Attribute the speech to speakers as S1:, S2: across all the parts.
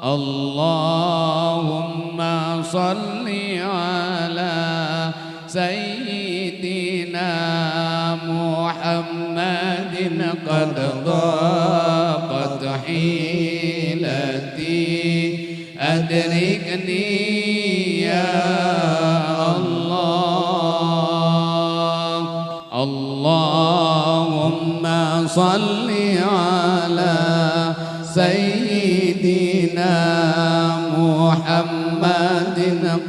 S1: اللهم صل على سيدنا محمد قد ضاقت حيلتي أدركني يا الله. اللهم صل على سيدنا محمد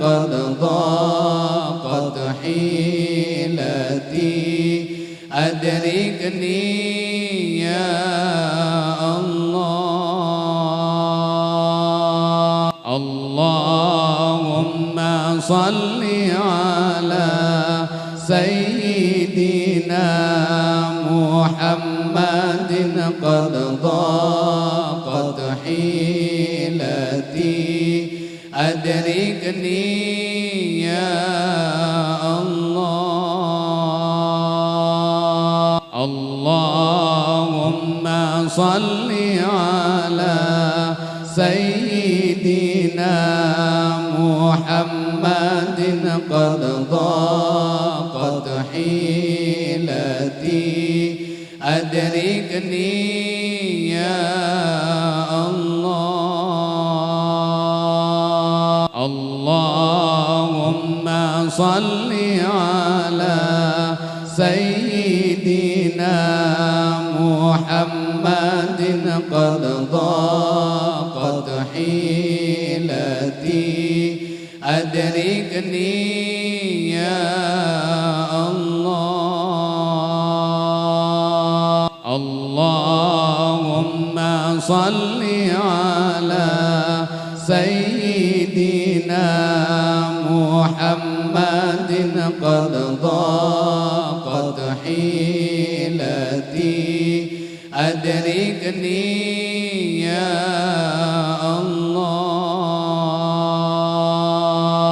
S1: قد ضاقت حيلتي أدركني يا الله. اللهم صل على سيدنا محمد قد ضاقت حيلتي أدركني يا الله. اللهم صل على سيدنا محمد قد ضاقت حيلتي أدركني يا الله. اللهم صل على سيدنا محمد قد ضاقت حيلتي أدركني يا الله. اللهم صل على سيدنا محمد قد ضاقت حيلتي أدركني يا الله.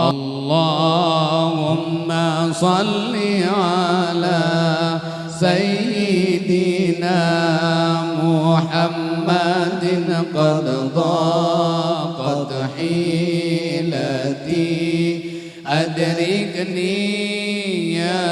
S1: اللهم صل على سيدنا محمد قد ضاقت حيلتي أدركني يا